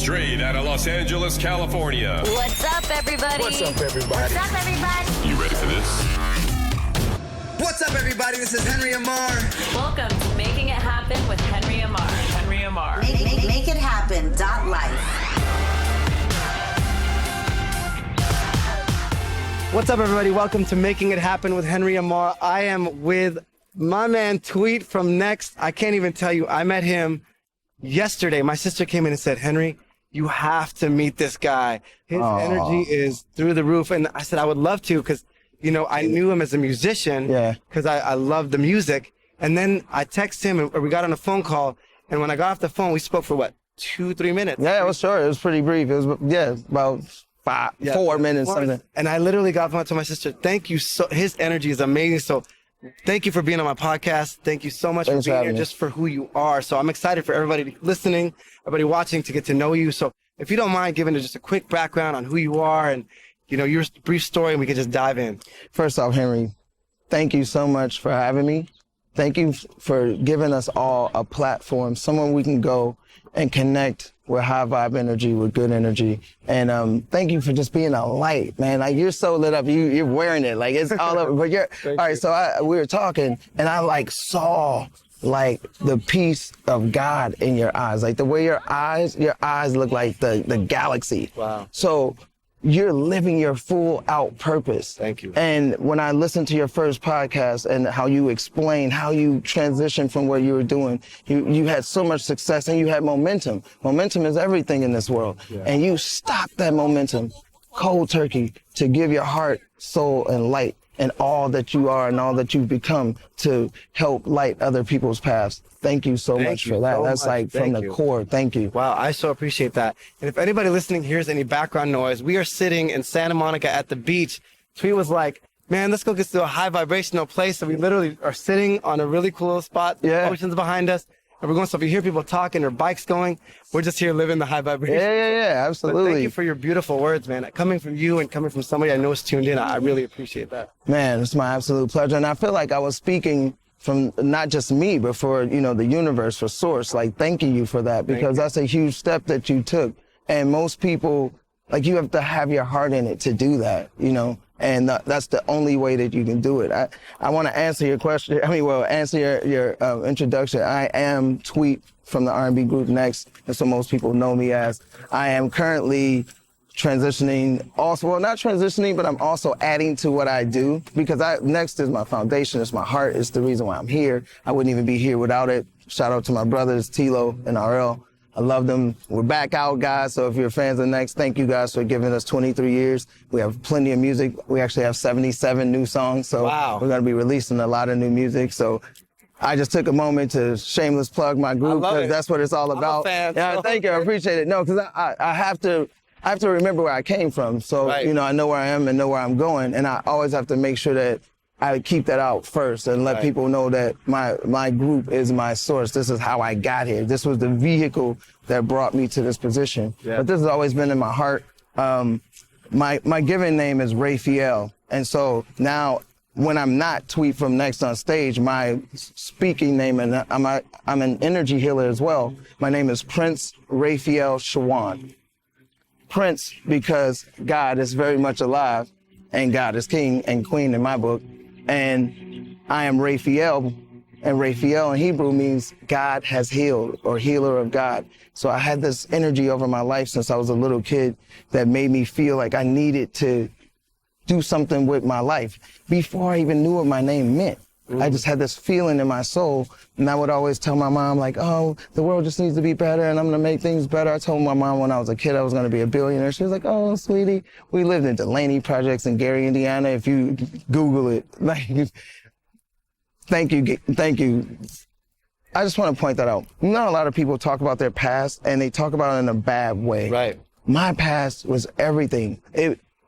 Straight out of Los Angeles, California. What's up, everybody? What's up, everybody? What's up, everybody? You ready for this? What's up, everybody? This is Henry Amar. Welcome to Making It Happen with Henry Amar. Henry Amar. MakeItHappen.Life. What's up, everybody? Welcome to Making It Happen with Henry Amar. I am with my man Tweet from Next. I can't even tell you, I met him yesterday. My sister came in and said, Henry, you have to meet this guy. His energy is through the roof. And I said, I would love to, because, you know, I knew him as a musician because I love the music. And then I texted him and we got on a phone call. And when I got off the phone, we spoke for what, 2-3 minutes? Yeah, it was short. It was pretty brief. It was, about 4 minutes, something. And I literally got phone to my sister. Thank you. So his energy is amazing. So thank you for being on my podcast. Thank you so much for being here, just for who you are. So I'm excited for everybody listening, everybody watching, to get to know you. So if you don't mind giving just a quick background on who you are and, you know, your brief story, and we can just dive in. First off, Henry, thank you so much for having me. Thank you for giving us all a platform, somewhere we can go and connect with high vibe energy, with good energy. And thank you for just being a light, man. Like, you're so lit up. You're wearing it. Like, it's all over. But you're all right. So we were talking, and I saw the peace of God in your eyes. Like, the way your eyes look like the galaxy. Wow. So you're living your full out purpose. Thank you. And when I listened to your first podcast and how you explained how you transitioned from what you were doing, you had so much success and you had momentum. Momentum is everything in this world. Yeah. And you stopped that momentum cold turkey to give your heart, soul, and light and all that you are and all that you've become to help light other people's paths. Thank you so much for that. That's like from the core. Thank you. Wow, I so appreciate that. And if anybody listening hears any background noise, we are sitting in Santa Monica at the beach. Tweet was like, man, let's go get to a high vibrational place. So we literally are sitting on a really cool spot. The ocean's behind us. And we're going, so if you hear people talking or bikes going, we're just here living the high vibration. Yeah, absolutely. But thank you for your beautiful words, man. Coming from you and coming from somebody I know is tuned in, I really appreciate that. Man, it's my absolute pleasure. And I feel like I was speaking from not just me, but for, you know, the universe, for source, like thanking you for that, because that's a huge step that you took. And most people, like, you have to have your heart in it to do that, you know, and that's the only way that you can do it. I want to answer your question. Answer your introduction. I am Tweet from the R&B group Next. That's what most people know me as. I am currently transitioning also, well, not transitioning, but I'm also adding to what I do, because Next is my foundation. It's my heart. It's the reason why I'm here. I wouldn't even be here without it. Shout out to my brothers, Tilo and RL. I love them. We're back out, guys. So if you're fans of Next, thank you guys for giving us 23 years. We have plenty of music. We actually have 77 new songs. So we're going to be releasing a lot of new music. So I just took a moment to shameless plug my group, because that's what it's all about. I'm a fan. Yeah, thank you. I appreciate it. No, because I have to remember where I came from. So, you know, I know where I am and know where I'm going. And I always have to make sure that I keep that out first and let people know that my group is my source. This is how I got here. This was the vehicle that brought me to this position. Yeah. But this has always been in my heart. My given name is Raphael. And so now when I'm not Tweet from Next on stage, my speaking name, and I'm an energy healer as well. My name is Prince Raphael Shawan. Prince, because God is very much alive and God is king and queen in my book. And I am Raphael, and Raphael in Hebrew means God has healed, or healer of God. So I had this energy over my life since I was a little kid that made me feel like I needed to do something with my life before I even knew what my name meant. I just had this feeling in my soul, and I would always tell my mom, like, oh, the world just needs to be better, and I'm going to make things better. I told my mom when I was a kid I was going to be a billionaire. She was like, oh, sweetie, we lived in Delaney Projects in Gary, Indiana. If you Google it, like, thank you. I just want to point that out. Not a lot of people talk about their past, and they talk about it in a bad way. Right. My past was everything.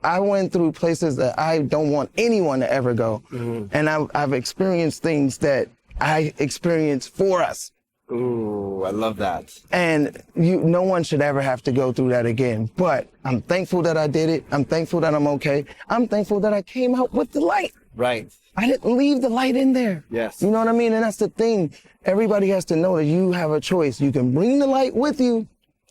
I went through places that I don't want anyone to ever go. Mm-hmm. And I've experienced things that I experienced for us. Ooh, I love that. And no one should ever have to go through that again. But I'm thankful that I did it. I'm thankful that I'm okay. I'm thankful that I came out with the light. Right. I didn't leave the light in there. Yes. You know what I mean? And that's the thing. Everybody has to know that you have a choice. You can bring the light with you,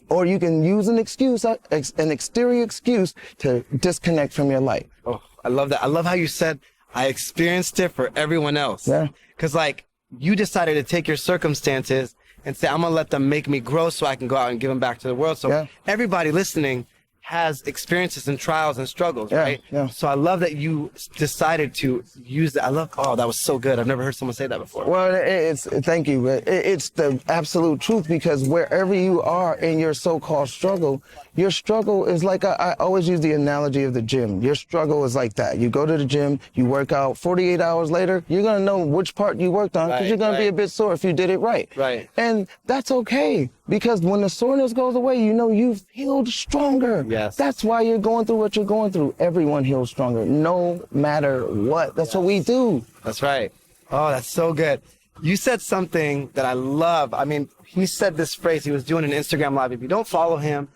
or you can use an exterior excuse to disconnect from your light. Oh, I love that. I love how you said, I experienced it for everyone else. Yeah. Because, like, you decided to take your circumstances and say, I'm going to let them make me grow so I can go out and give them back to the world. So everybody listening has experiences and trials and struggles, right? Yeah. So I love that you decided to use that. That was so good. I've never heard someone say that before. Well, thank you. It's the absolute truth, because wherever you are in your so-called struggle, your struggle is like, I always use the analogy of the gym. Your struggle is like that. You go to the gym, you work out, 48 hours later, you're going to know which part you worked on, because you're going to be a bit sore if you did it right. Right. And that's okay, because when the soreness goes away, you know you've healed stronger. Yes. That's why you're going through what you're going through. Everyone heals stronger, no matter what. That's what we do. That's right. Oh, that's so good. You said something that I love. I mean, he said this phrase. He was doing an Instagram live. If you don't follow him,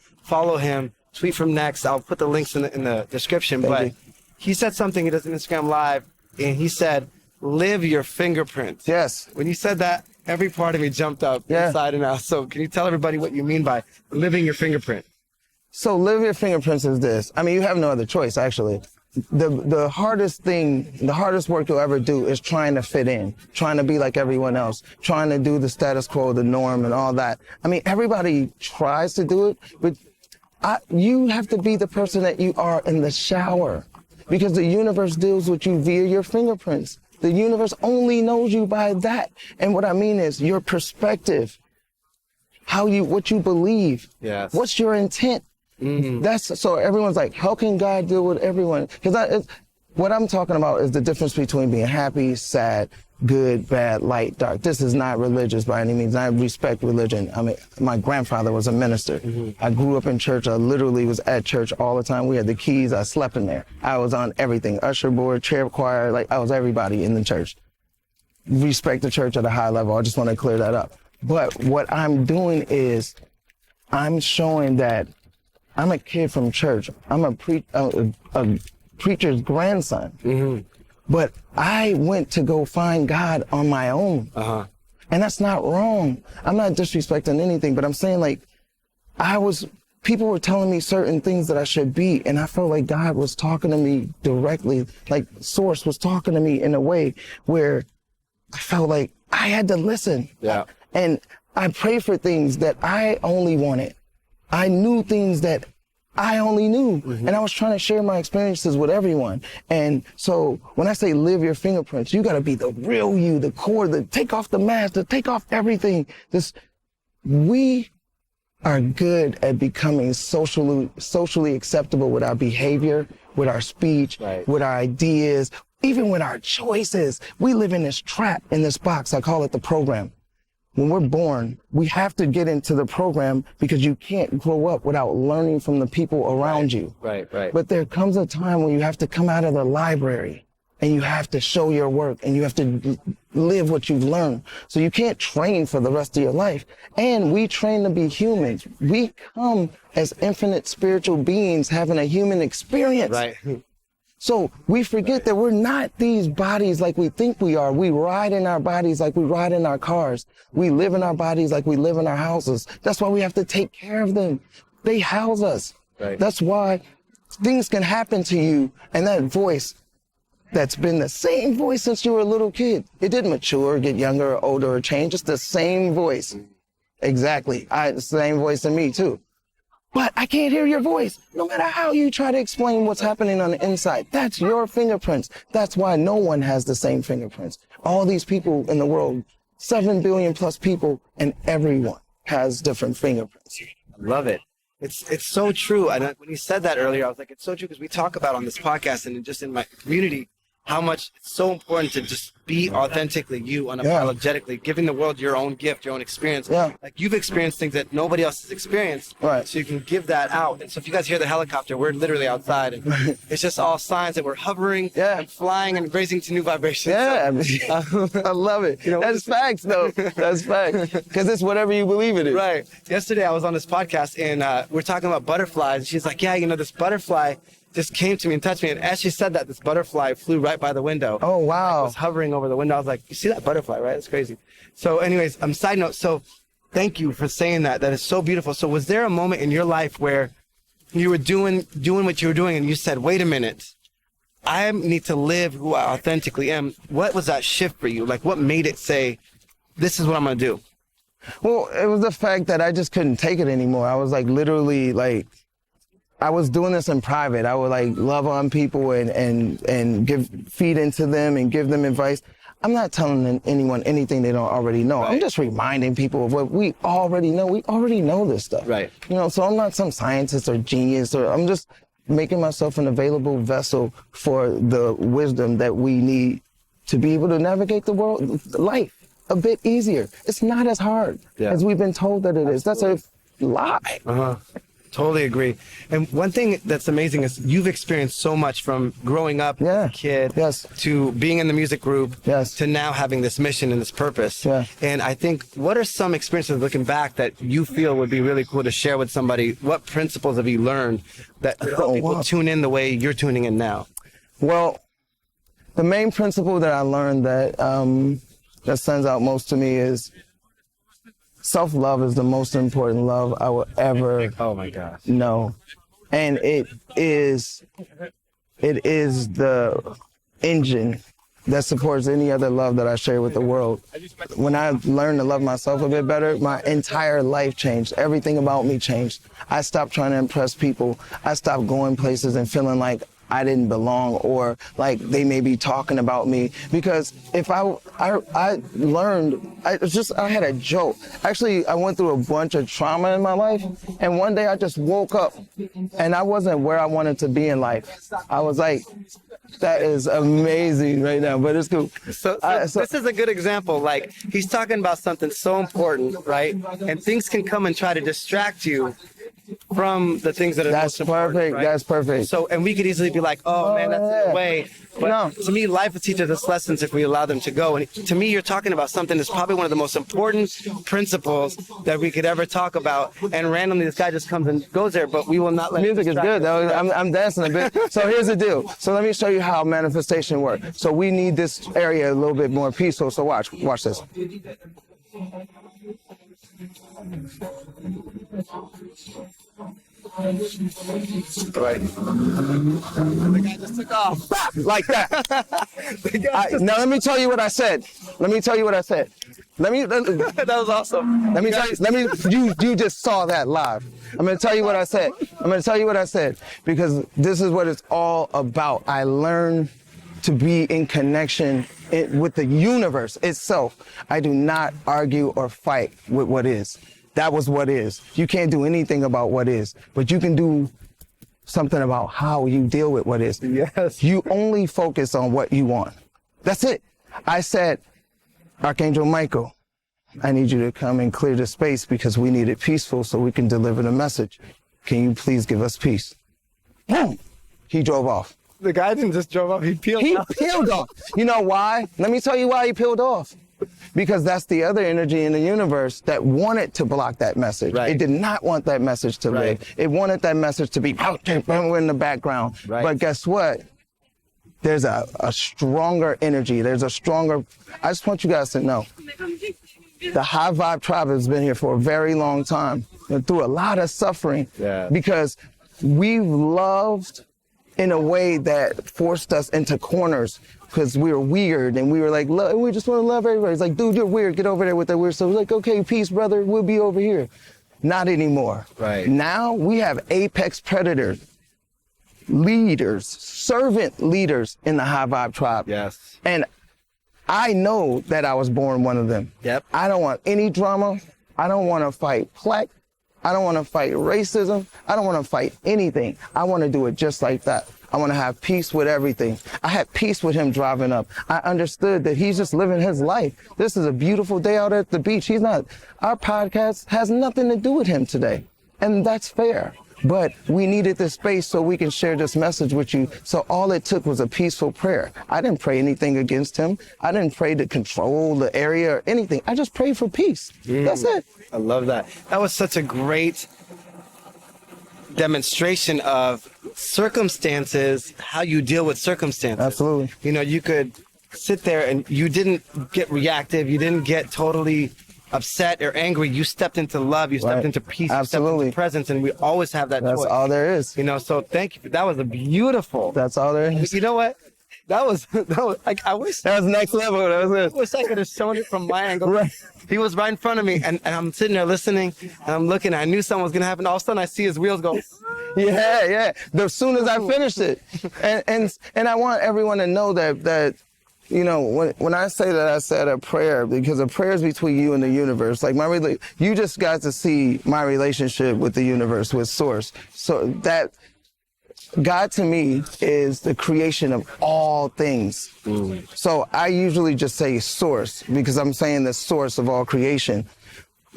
tweet from Next. I'll put the links in the description. But he said something. He does an Instagram live, and he said, live your fingerprints. Yes. When you said that, every part of me jumped up inside and out. So can you tell everybody what you mean by living your fingerprint? So live your fingerprints is this. I mean, you have no other choice, actually. The hardest work you'll ever do is trying to fit in, trying to be like everyone else, trying to do the status quo, the norm, and all that. I mean, everybody tries to do it, but you have to be the person that you are in the shower, because the universe deals with you via your fingerprints. The universe only knows you by that. And what I mean is your perspective, what you believe, what's your intent. So everyone's like, how can God deal with everyone? Because what I'm talking about is the difference between being happy, sad, good, bad, light, dark. This is not religious by any means. I respect religion. I mean, my grandfather was a minister. I grew up in church. I literally was at church all the time. We had the keys. I slept in there. I was on everything. Usher board, chair choir, like I was everybody in the church. Respect the church at a high level. I just want to clear that up. But what I'm doing is I'm showing that I'm a kid from church. I'm a preacher's grandson. But I went to go find God on my own. And that's not wrong. I'm not disrespecting anything, but I'm saying, like, people were telling me certain things that I should be, and I felt like God was talking to me directly, like Source was talking to me in a way where I felt like I had to listen. And I prayed for things that I only wanted. I knew things that I only knew. And I was trying to share my experiences with everyone. And so when I say live your fingerprints, you got to be the real you, the core, take off the mask, take off everything. We are good at becoming socially acceptable with our behavior, with our speech, with our ideas, even with our choices. We live in this trap, in this box. I call it the program. When we're born, we have to get into the program because you can't grow up without learning from the people around you. But there comes a time when you have to come out of the library and you have to show your work and you have to live what you've learned. So you can't train for the rest of your life. And we train to be humans. We come as infinite spiritual beings having a human experience. So we forget that we're not these bodies like we think we are. We ride in our bodies like we ride in our cars. We live in our bodies like we live in our houses. That's why we have to take care of them. They house us. That's why things can happen to you. And that voice that's been the same voice since you were a little kid, it didn't mature, get younger or older or change. It's the same voice. Exactly. The same voice in me too. But I can't hear your voice, no matter how you try to explain what's happening on the inside. That's your fingerprints. That's why no one has the same fingerprints. All these people in the world, 7 billion plus people, and everyone has different fingerprints. I love it. It's so true. And when you said that earlier, I was like, it's so true, because we talk about on this podcast and just in my community how much it's so important to just be authentically you, unapologetically, giving the world your own gift, your own experience. Like, you've experienced things that nobody else has experienced, so you can give that out. And so if you guys hear the helicopter, we're literally outside, and it's just all signs that we're hovering and flying and raising to new vibrations. I love it. That's facts, though. That's facts. Because it's whatever you believe it is. Yesterday I was on this podcast, and we're talking about butterflies, and she's like, this butterfly just came to me and touched me. And as she said that, this butterfly flew right by the window. Oh, wow. It was hovering over the window. I was like, you see that butterfly, right? It's crazy. So anyways, side note. So Thank you for saying that. That is so beautiful. So was there a moment in your life where you were doing what you were doing and you said, wait a minute, I need to live who I authentically am? What was that shift for you? Like, what made it say, this is what I'm going to do? Well, it was the fact that I just couldn't take it anymore. I was like, literally, like, I was doing this in private. I would like love on people and feed into them and give them advice. I'm not telling anyone anything they don't already know. Right. I'm just reminding people of what we already know. We already know this stuff. Right. You know, so I'm not some scientist or genius, or I'm just making myself an available vessel for the wisdom that we need to be able to navigate the world, life a bit easier. It's not as hard as we've been told that it is. That's a lie. Totally agree. And one thing that's amazing is you've experienced so much from growing up as a kid to being in the music group to now having this mission and this purpose. And I think, what are some experiences looking back that you feel would be really cool to share with somebody? What principles have you learned that help people tune in the way you're tuning in now? Well, the main principle that I learned that that stands out most to me is self-love is the most important love I will ever know. And it is the engine that supports any other love that I share with the world. When I learned to love myself a bit better, my entire life changed. Everything about me changed. I stopped trying to impress people. I stopped going places and feeling like I didn't belong, or like they may be talking about me. Because if I learned, I had a joke. Actually, I went through a bunch of trauma in my life, and one day I just woke up and I wasn't where I wanted to be in life. I was like, that is amazing right now, but it's cool. So this is a good example. Like, he's talking about something so important, right? And things can come and try to distract you from the things that are most important. Perfect. Right? That's perfect. So, and we could easily be like, oh man, that's in the way. But to me, life will teach us lessons if we allow them to go. And to me, you're talking about something that's probably one of the most important principles that we could ever talk about. And randomly, this guy just comes and goes there, but we will not let music is good though. I'm dancing a bit. So here's the deal. So let me show you how manifestation works. So we need this area a little bit more peaceful. So watch this. Right. The guy just took off. Like that. Now let me tell you what I said. That was awesome. You just saw that live. I'm going to tell you what I said. Because this is what it's all about. I learned to be in connection with the universe itself. I do not argue or fight with what is. That was what is. You can't do anything about what is, but you can do something about how you deal with what is. Yes. You only focus on what you want. That's it. I said, Archangel Michael, I need you to come and clear the space because we need it peaceful so we can deliver the message. Can you please give us peace? Boom. He drove off. The guy didn't just drove off, he peeled off. You know why? Let me tell you why he peeled off. Because that's the other energy in the universe that wanted to block that message. Right. It did not want that message to live. It wanted that message to be out there in the background. Right. But guess what? There's a stronger energy. I just want you guys to know, the high vibe tribe has been here for a very long time, and through a lot of suffering, because we've loved in a way that forced us into corners because we were weird and we were like, we just want to love everybody. It's like, dude, you're weird. Get over there with that weird stuff. We're like, okay, peace, brother. We'll be over here. Not anymore. Right. Now we have apex predators, leaders, servant leaders in the high vibe tribe. Yes. And I know that I was born one of them. Yep. I don't want any drama. I don't want to fight plaque. I don't want to fight racism. I don't want to fight anything. I want to do it just like that. I want to have peace with everything. I had peace with him driving up. I understood that he's just living his life. This is a beautiful day out at the beach. Our podcast has nothing to do with him today. And that's fair. But we needed this space so we can share this message with you. So all it took was a peaceful prayer. I didn't pray anything against him. I didn't pray to control the area or anything. I just prayed for peace. That's it. I love that. That was such a great demonstration of circumstances, how you deal with circumstances. Absolutely. You know, you could sit there and you didn't get reactive. You didn't get totally upset or angry, you stepped into love, you stepped into peace, you stepped into presence, and we always have that That's choice. all there is. You know, so thank you. That was a beautiful. That's all there is. You know what? That was like, I wish That was next level. That was it. I wish I could have shown it from my angle. Right. He was right in front of me, and I'm sitting there listening, and I'm looking. I knew something was gonna happen. All of a sudden, I see his wheels go. Yeah. As soon as I finished it, and I want everyone to know that you know, when I say that, I said a prayer, because a prayer is between you and the universe. Like you just got to see my relationship with the universe, with Source. So that God to me is the creation of all things. So I usually just say Source because I'm saying the source of all creation.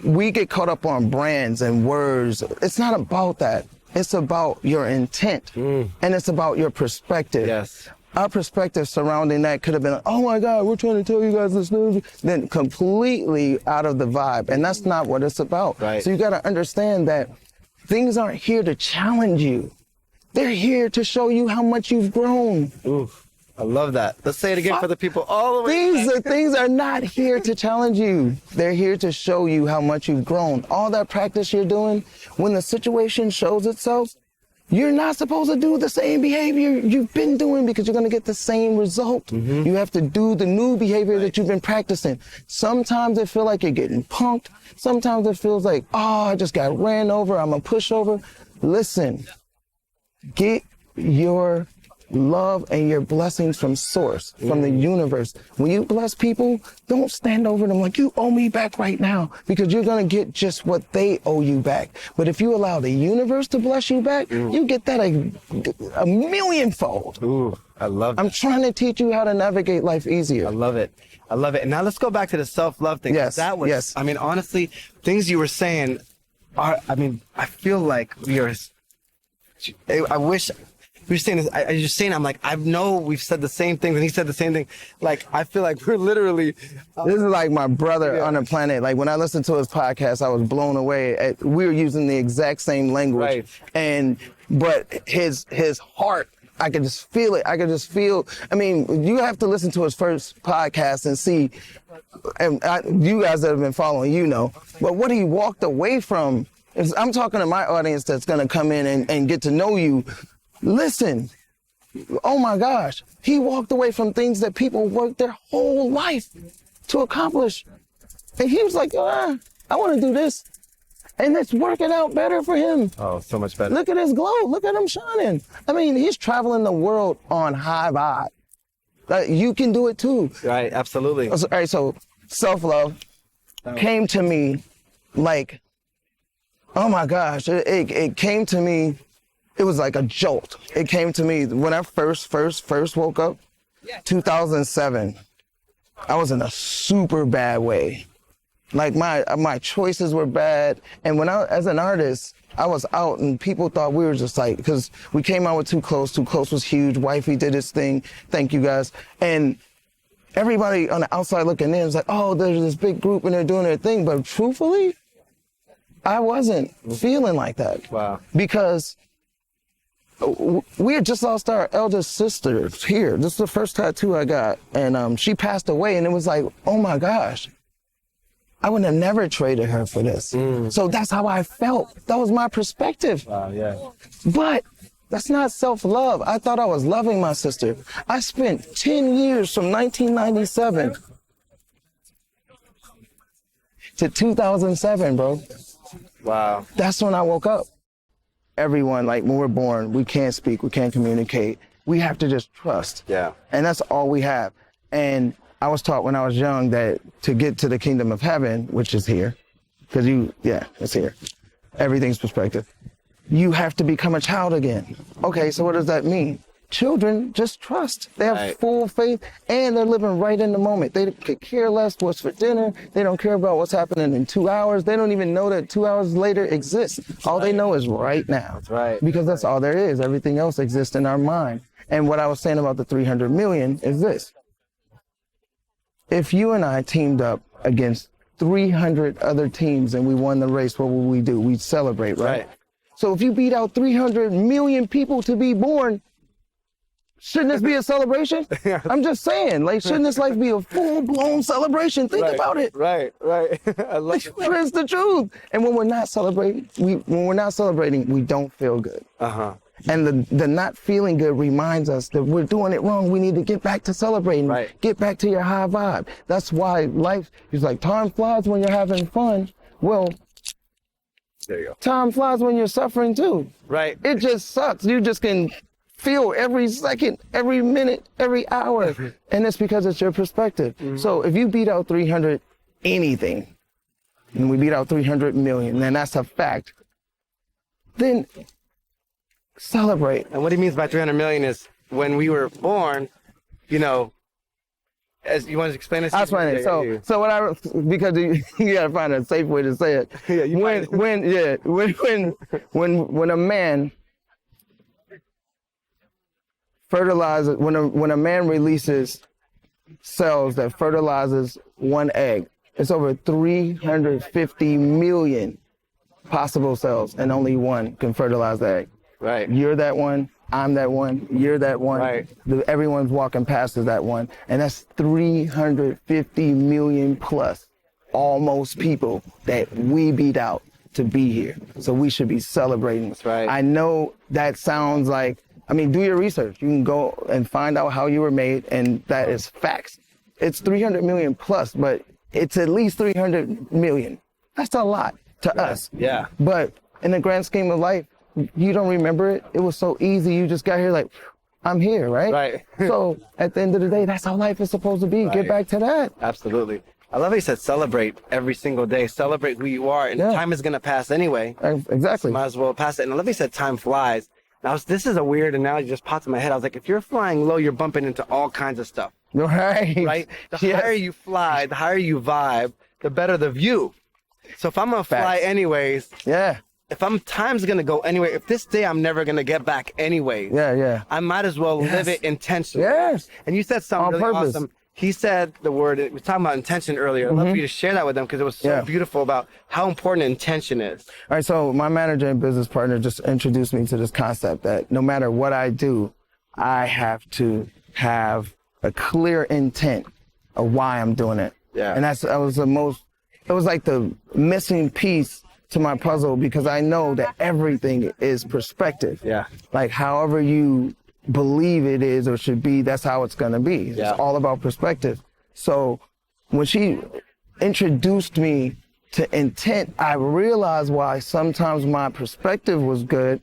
We get caught up on brands and words. It's not about that. It's about your intent, and it's about your perspective. Yes. Our perspective surrounding that could have been, oh my God, we're trying to tell you guys this news, then completely out of the vibe. And that's not what it's about. Right. So you got to understand that things aren't here to challenge you. They're here to show you how much you've grown. Oof, I love that. Let's say it again for the people all the way. Things are not here to challenge you. They're here to show you how much you've grown. All that practice you're doing, when the situation shows itself, you're not supposed to do the same behavior you've been doing because you're going to get the same result. You have to do the new behavior that you've been practicing. Sometimes it feels like you're getting punked. Sometimes it feels like, oh, I just got ran over. I'm a pushover. Listen, get your love and your blessings from Source, from the universe. When you bless people, don't stand over them like you owe me back right now, because you're going to get just what they owe you back. But if you allow the universe to bless you back, you get that a millionfold. Ooh, I love that. I'm trying to teach you how to navigate life easier. I love it. I love it. And now let's go back to the self-love thing. Yes, That was, yes. I mean, honestly, things you were saying are, I mean, I feel like we are, I wish, we were saying this, I just saying, I'm like, I know we've said the same things, and he said the same thing. Like, I feel like we're literally. This is like my brother on the planet. Like, when I listened to his podcast, I was blown away. We were using the exact same language. Right. But his heart, I could just feel it. I mean, you have to listen to his first podcast and see, and you guys that have been following, you know, but what he walked away from. I'm talking to my audience that's going to come in and get to know you. Listen, oh my gosh, he walked away from things that people worked their whole life to accomplish. And he was like, I want to do this. And it's working out better for him. Oh, so much better. Look at his glow. Look at him shining. I mean, he's traveling the world on high vibe. You can do it too. Right, absolutely. All right, so self-love came to me like, oh my gosh, it came to me. It was like a jolt. It came to me when I first woke up, 2007. I was in a super bad way. Like my choices were bad. And when as an artist, I was out and people thought we were just like, because we came out with Too Close. Too Close was huge. Wifey did his thing. Thank you guys. And everybody on the outside looking in was like, oh, there's this big group and they're doing their thing. But truthfully, I wasn't feeling like that. Wow. Because we had just lost our eldest sister here. This is the first tattoo I got. And she passed away. And it was like, oh my gosh, I would have never traded her for this. So that's how I felt. That was my perspective. Wow, yeah. But that's not self-love. I thought I was loving my sister. I spent 10 years from 1997 to 2007, bro. Wow. That's when I woke up. Everyone, like when we're born, we can't speak, we can't communicate. We have to just trust. Yeah. And that's all we have. And I was taught when I was young that to get to the kingdom of heaven, which is here, because it's here. Everything's perspective. You have to become a child again. Okay, so what does that mean? Children just trust. They have full faith, and they're living right in the moment. They could care less what's for dinner. They don't care about what's happening in 2 hours. They don't even know that 2 hours later exists. All they know is right now. That's right. Because that's all there is. Everything else exists in our mind. And what I was saying about the 300 million is this. If you and I teamed up against 300 other teams and we won the race, what would we do? We'd celebrate, right? So if you beat out 300 million people to be born, shouldn't this be a celebration? I'm just saying, like, shouldn't this life be a full-blown celebration? Think about it. Right. I love it. It's the truth. And when we're not celebrating, we don't feel good. And the not feeling good reminds us that we're doing it wrong. We need to get back to celebrating. Right. Get back to your high vibe. That's why life is like, time flies when you're having fun. Well, there you go. Time flies when you're suffering too. Right. It just sucks. You just can feel every second, every minute, every hour. And it's because it's your perspective. So if you beat out 300 anything, and we beat out 300 million, and that's a fact, then celebrate. And what he means by 300 million is when we were born, you know, as you want to explain this? That's funny. So what because you gotta find a safe way to say it. When a man fertilizes, when a man releases cells that fertilizes one egg, it's over 350 million possible cells, and only one can fertilize the egg. Right. You're that one. I'm that one. You're that one. Right. Everyone's walking past is that one. And that's 350 million plus almost people that we beat out to be here. So we should be celebrating. That's right. I know that sounds like, I mean, do your research. You can go and find out how you were made, and that is facts. It's 300 million plus, but it's at least 300 million. That's a lot to us. Yeah. But in the grand scheme of life, you don't remember it. It was so easy. You just got here like, I'm here, right? Right. So at the end of the day, that's how life is supposed to be. Right. Get back to that. Absolutely. I love how he said celebrate every single day. Celebrate who you are. And time is going to pass anyway. Exactly. So might as well pass it. And I love how he said time flies. Now, this is a weird analogy just popped in my head. I was like, if you're flying low, you're bumping into all kinds of stuff. Right. Right? The higher you fly, the higher you vibe, the better the view. So if I'm going to fly anyways, if time's going to go anyway, if this day I'm never going to get back anyway, I might as well live it intentionally. Yes. And you said something really awesome. He said the word, we were talking about intention earlier. I'd love for you to share that with them because it was so beautiful about how important intention is. All right, so my manager and business partner just introduced me to this concept that no matter what I do, I have to have a clear intent of why I'm doing it. Yeah. And it was like the missing piece to my puzzle because I know that everything is perspective. Yeah. Like however you believe it is or should be, that's how it's going to be. It's all about perspective. So when she introduced me to intent, I realized why sometimes my perspective was good,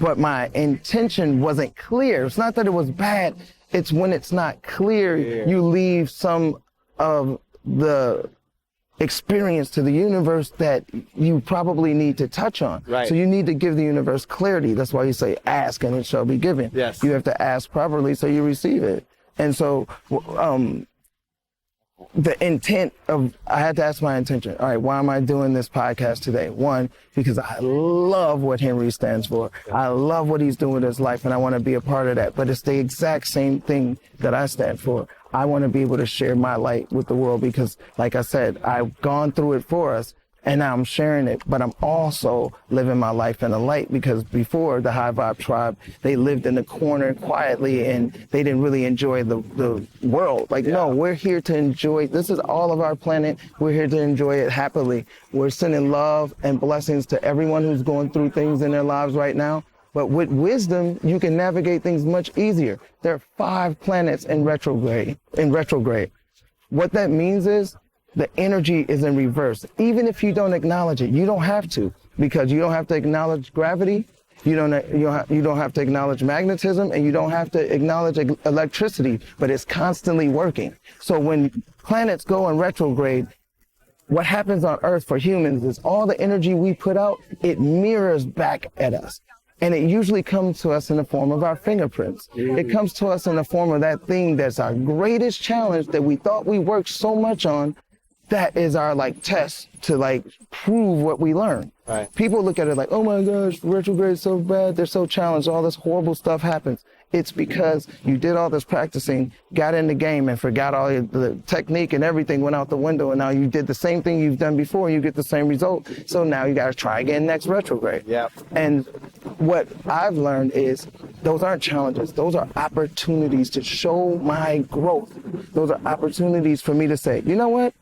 but my intention wasn't clear. It's not that it was bad. It's when it's not clear, you leave some of the experience to the universe that you probably need to touch on. Right. So you need to give the universe clarity. That's why you say ask and it shall be given. Yes. You have to ask properly so you receive it. And so the intent of, I had to ask my intention. All right, why am I doing this podcast today? One, because I love what Henry stands for. I love what he's doing with his life and I want to be a part of that. But it's the exact same thing that I stand for. I want to be able to share my light with the world because, like I said, I've gone through it for us and now I'm sharing it, but I'm also living my life in the light because before the High Vibe Tribe, they lived in the corner quietly and they didn't really enjoy the world. Like, no, we're here to enjoy, this is all of our planet. We're here to enjoy it happily. We're sending love and blessings to everyone who's going through things in their lives right now. But with wisdom, you can navigate things much easier. There are 5 planets in retrograde. What that means is the energy is in reverse. Even if you don't acknowledge it, you don't have to, because you don't have to acknowledge gravity. You don't have to acknowledge magnetism, and you don't have to acknowledge electricity, but it's constantly working. So when planets go in retrograde, what happens on Earth for humans is all the energy we put out, it mirrors back at us. And it usually comes to us in the form of our fingerprints. It comes to us in the form of that thing that's our greatest challenge that we thought we worked so much on. That is our test to prove what we learned. Right. People look at it like, oh my gosh, retrograde is so bad. They're so challenged. All this horrible stuff happens. It's because you did all this practicing, got in the game and forgot all the technique and everything went out the window. And now you did the same thing you've done before and you get the same result. So now you got to try again next retrograde. Yeah. And what I've learned is those aren't challenges. Those are opportunities to show my growth. Those are opportunities for me to say, you know what?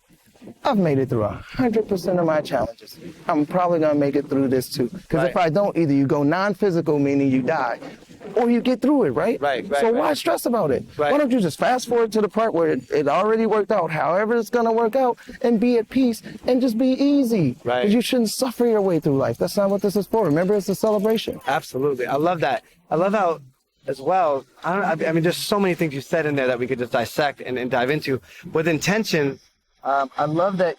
I've made it through 100% of my challenges. I'm probably going to make it through this too. Because if I don't, either you go non-physical, meaning you die, or you get through it, right? So why stress about it? Why don't you just fast forward to the part where it already worked out, however it's going to work out, and be at peace and just be easy. Because you shouldn't suffer your way through life. That's not what this is for. Remember, it's a celebration. Absolutely. I love that. I love how, as well, I mean, there's so many things you said in there that we could just dissect and dive into. With intention, I love that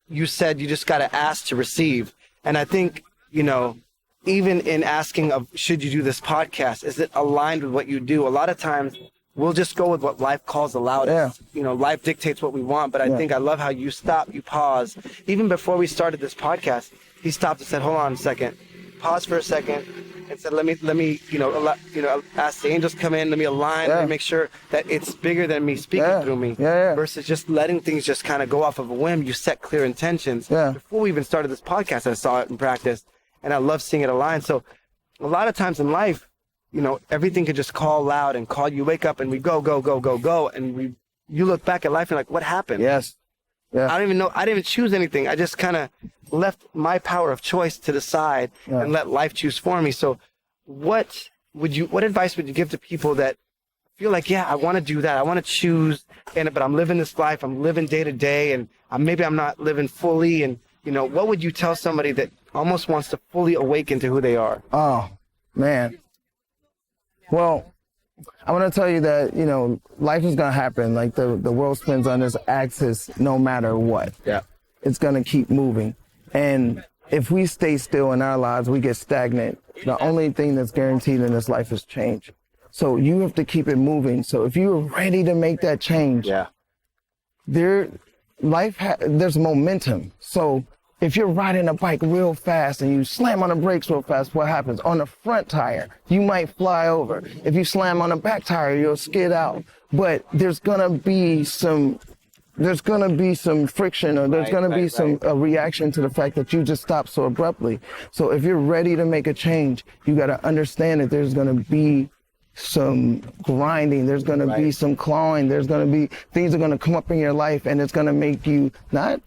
you said you just got to ask to receive. And I think, you know, even in asking of should you do this podcast, is it aligned with what you do? A lot of times we'll just go with what life calls the loudest. You know, life dictates what we want. But I think I love how you stop, you pause. Even before we started this podcast, he stopped and said, hold on a second, pause for a second, and said, let me, ask the angels come in, let me align, let me make sure that it's bigger than me speaking through me. Versus just letting things just kind of go off of a whim. You set clear intentions. Before we even started this podcast, I saw it in practice. And I love seeing it align. So a lot of times in life, you know, everything could just call loud and call. You wake up and we go. And you look back at life and like, what happened? I don't even know. I didn't even choose anything. I just kind of left my power of choice to the side and let life choose for me. So what advice would you give to people that feel like, I want to do that. I want to choose, but I'm living this life. I'm living day to day and maybe I'm not living fully. And, you know, what would you tell somebody that almost wants to fully awaken to who they are? Oh, man. Well, I want to tell you that, you know, life is going to happen. Like the world spins on this axis no matter what. It's going to keep moving. And if we stay still in our lives, we get stagnant. The only thing that's guaranteed in this life is change. So you have to keep it moving. So if you're ready to make that change, there's momentum. So if you're riding a bike real fast and you slam on the brakes real fast, what happens? On the front tire, you might fly over. If you slam on the back tire, you'll skid out. But there's gonna be some friction, or there's gonna be a reaction to the fact that you just stopped so abruptly. So if you're ready to make a change, you gotta understand that there's gonna be some grinding, there's gonna be some clawing, there's gonna be things are gonna come up in your life, and it's gonna make you not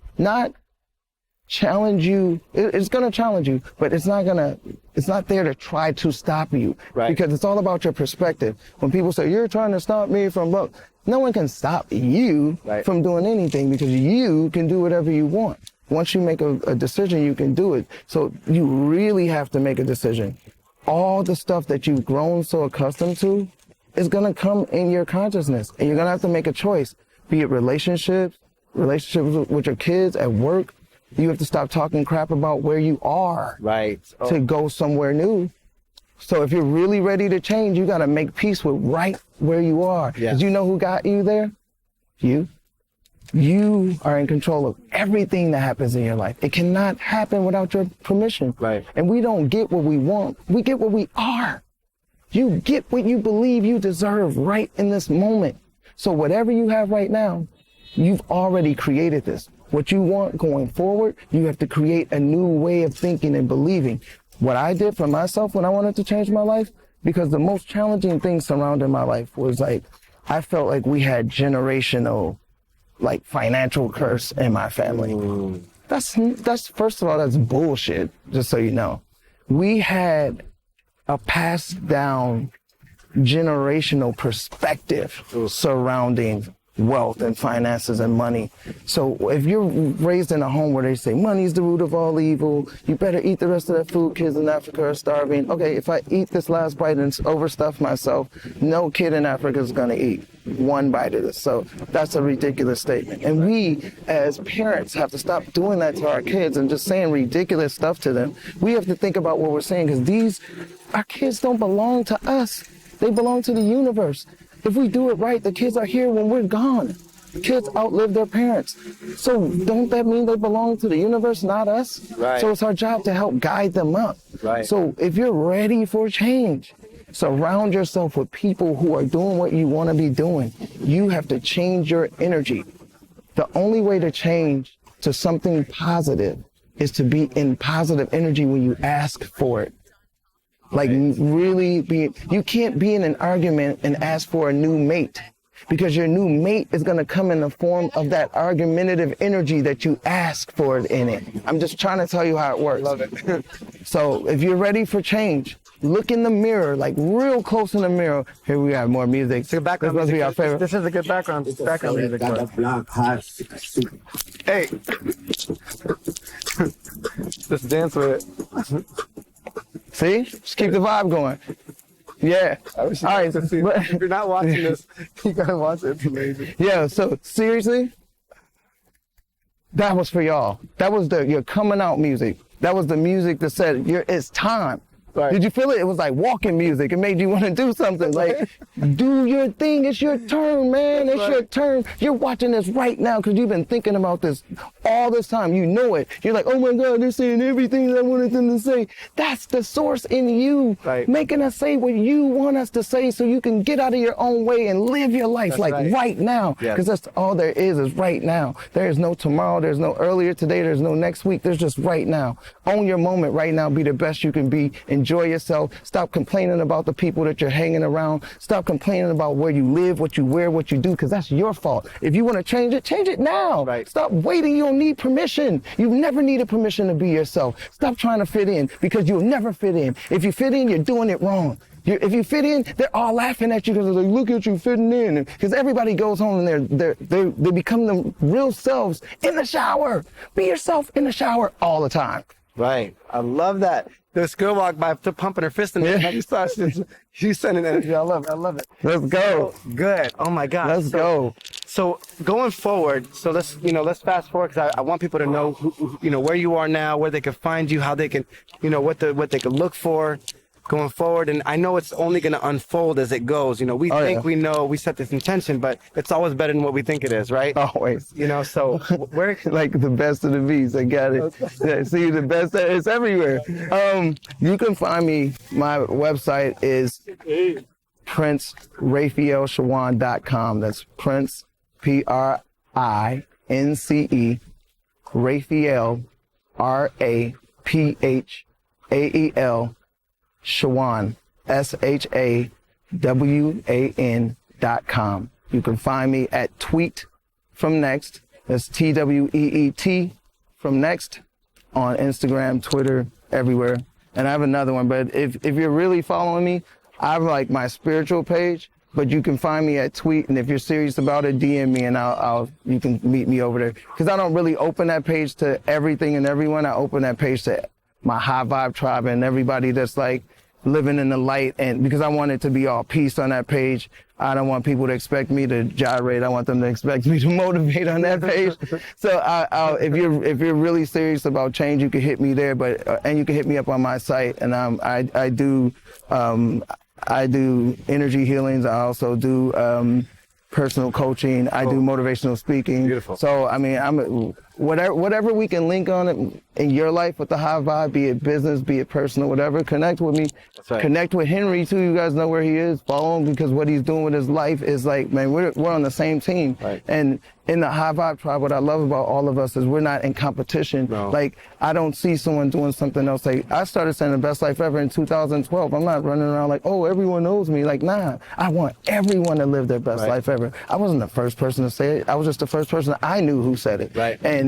challenge you. It's going to challenge you, but it's not there to try to stop you. Because it's all about your perspective. When people say, you're trying to stop me from, look, no one can stop you from doing anything, because you can do whatever you want. Once you make a decision, you can do it. So you really have to make a decision. All the stuff that you've grown so accustomed to is going to come in your consciousness, and you're going to have to make a choice, be it relationships with your kids, at work. You have to stop talking crap about where you are to go somewhere new. So if you're really ready to change, you got to make peace with right where you are. Because you know who got you there? You. You are in control of everything that happens in your life. It cannot happen without your permission. And we don't get what we want. We get what we are. You get what you believe you deserve right in this moment. So whatever you have right now, you've already created this. What you want going forward, you have to create a new way of thinking and believing. What I did for myself when I wanted to change my life, because the most challenging thing surrounding my life was like, I felt like we had generational, like, financial curse in my family. That's first of all, that's bullshit, just so you know. We had a passed down generational perspective surrounding wealth and finances and money. So if you're raised in a home where they say money's the root of all evil, you better eat the rest of that food, kids in Africa are starving. Okay, if I eat this last bite and overstuff myself, no kid in Africa is going to eat one bite of this. So that's a ridiculous statement. And we as parents have to stop doing that to our kids and just saying ridiculous stuff to them. We have to think about what we're saying, because our kids don't belong to us. They belong to the universe. If we do it right, the kids are here when we're gone. Kids outlive their parents. So don't that mean they belong to the universe, not us? So it's our job to help guide them up. So if you're ready for change, Surround yourself with people who are doing what you want to be doing. You have to change your energy. The only way to change to something positive is to be in positive energy when you ask for it. Like really you can't be in an argument and ask for a new mate, because your new mate is going to come in the form of that argumentative energy that you ask for it in it. I'm just trying to tell you how it works. Love it. So if you're ready for change, look in the mirror, like real close in the mirror. Here we have more music. It's a background This must music. be our favorite. This is a good background music. Hey. Just dance with it. See? Just keep the vibe going. Yeah. All right. If you're not watching this, you gotta watch it. It's amazing. Yeah. So seriously, that was for y'all. That was your coming out music. That was the music that said it's time. Right. Did you feel it? It was like walking music. It made you want to do something. Like, do your thing. It's your turn, man. It's your turn. You're watching this right now because you've been thinking about this all this time. You know it. You're like, oh my God, they're saying everything that I wanted them to say. That's the source in you, making us say what you want us to say so you can get out of your own way and live your life right now. Because that's all there is right now. There is no tomorrow. There's no earlier today. There's no next week. There's just right now. Own your moment right now. Be the best you can be. Enjoy yourself. Stop complaining about the people that you're hanging around. Stop complaining about where you live, what you wear, what you do, because that's your fault. If you want to change it now. Right. Stop waiting. You don't need permission. You've never needed permission to be yourself. Stop trying to fit in, because you'll never fit in. If you fit in, you're doing it wrong. If you fit in, they're all laughing at you because they're like, look at you fitting in. Because everybody goes home and they become them real selves in the shower. Be yourself in the shower all the time. Right. I love that. This girl walked by pumping her fist in the air. She's sending energy. I love it. Let's go. So good. Oh my God. Let's go. So going forward, so let's fast forward, because I want people to know where you are now, where they can find you, how they can, what they can look for going forward. And I know it's only going to unfold as it goes. We think we know, we set this intention, but it's always better than what we think it is, right? Always. So where like the best of the bees, I got it. Yeah, see, the best, it's everywhere. You can find me, my website is PrinceRaphaelShawan.com. That's Prince, P-R-I-N-C-E, Raphael, R-A-P-H-A-E-L, Shawan, SHAWAN.com. You can find me at Tweet from Next. That's TWEET from Next on Instagram, Twitter, everywhere. And I have another one, but if you're really following me, I have like my spiritual page, but you can find me at Tweet. And if you're serious about it, DM me and you can meet me over there. Because I don't really open that page to everything and everyone. I open that page to my high vibe tribe and everybody that's like living in the light, and because I want it to be all peace on that page. I don't want people to expect me to gyrate. I want them to expect me to motivate on that page. So if you're really serious about change, you can hit me there, and you can hit me up on my site. And I do energy healings. I also do personal coaching. I do motivational speaking. Beautiful. So I mean, whatever we can link on in your life with the high vibe, be it business, be it personal, whatever, connect with me. That's right. Connect with Henry too. You guys know where he is. Follow him, because what he's doing with his life is like, man, we're on the same team. Right. And in the high vibe tribe, what I love about all of us is we're not in competition. No. Like, I don't see someone doing something else. Like, I started saying the best life ever in 2012. I'm not running around like, oh, everyone knows me. Like, nah, I want everyone to live their best life ever. I wasn't the first person to say it. I was just the first person I knew who said it. Right. And,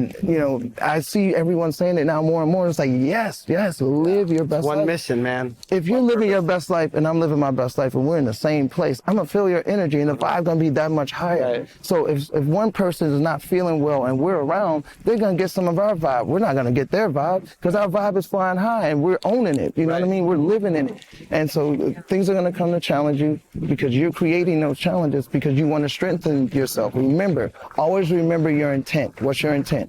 I see everyone saying it now more and more. It's like, yes, live your best life. One mission, man. If you're living your best life and I'm living my best life and we're in the same place, I'm going to feel your energy and the vibe going to be that much higher. Right. So if one person is not feeling well and we're around, they're going to get some of our vibe. We're not going to get their vibe because our vibe is flying high and we're owning it. You know what I mean? We're living in it. And so things are going to come to challenge you because you're creating those challenges because you want to strengthen yourself. Remember, always remember your intent. What's your intent?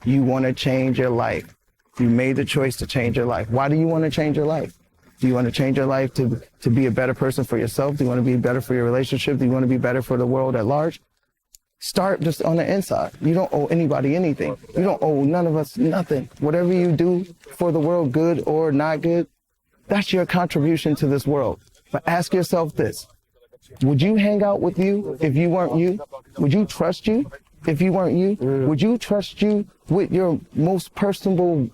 You want to change your life. You made the choice to change your life. Why do you want to change your life? Do you want to change your life to be a better person for yourself? Do you want to be better for your relationship? Do you want to be better for the world at large? Start just on the inside. You don't owe anybody anything. You don't owe none of us nothing. Whatever you do for the world, good or not good, that's your contribution to this world. But ask yourself this. Would you hang out with you if you weren't you? Would you trust you if you weren't you? Would you trust you with your most personal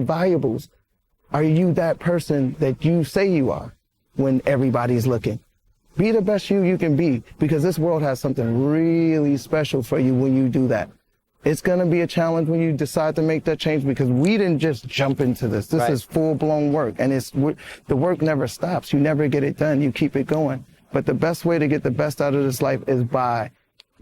valuables? Are you that person that you say you are when everybody's looking? Be the best you can be, because this world has something really special for you when you do that. It's going to be a challenge when you decide to make that change, because we didn't just jump into this. This is full-blown work, and the work never stops. You never get it done. You keep it going. But the best way to get the best out of this life is by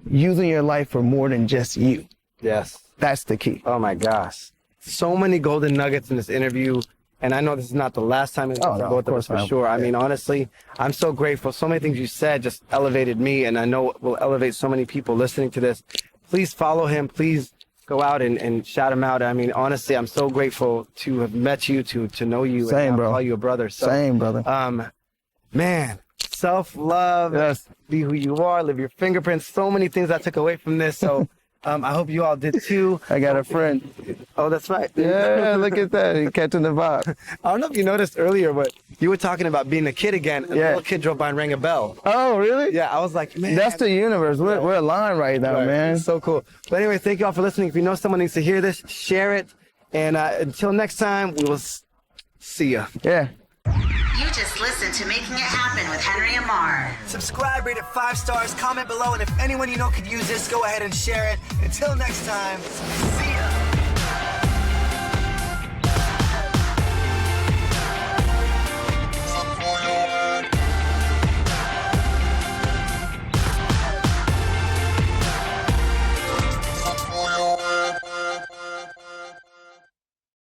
using your life for more than just you. Yes. That's the key. Oh, my gosh. So many golden nuggets in this interview. And I know this is not the last time it's for both of us, for sure. I mean, honestly, I'm so grateful. So many things you said just elevated me, and I know it will elevate so many people listening to this. Please follow him. Please go out and shout him out. I mean, honestly, I'm so grateful to have met you, to know you, Same, and bro. call you a brother. So, Same, brother. Man, self-love, yes. Be who you are, live your fingerprints. So many things I took away from this. So I hope you all did too. I got a friend. Oh, that's right. Yeah, look at that. You're catching the vibe. I don't know if you noticed earlier, but you were talking about being a kid again, and a little kid drove by and rang a bell. Oh, really? Yeah, I was like, man. That's the universe. We're aligned right now, man. It's so cool. But anyway, thank you all for listening. If you know someone needs to hear this, share it. And until next time, we will see ya. Yeah. You just listened to Making It Happen with Henry Amar. Subscribe, rate it 5 stars, comment below, and if anyone you know could use this, go ahead and share it. Until next time, see ya.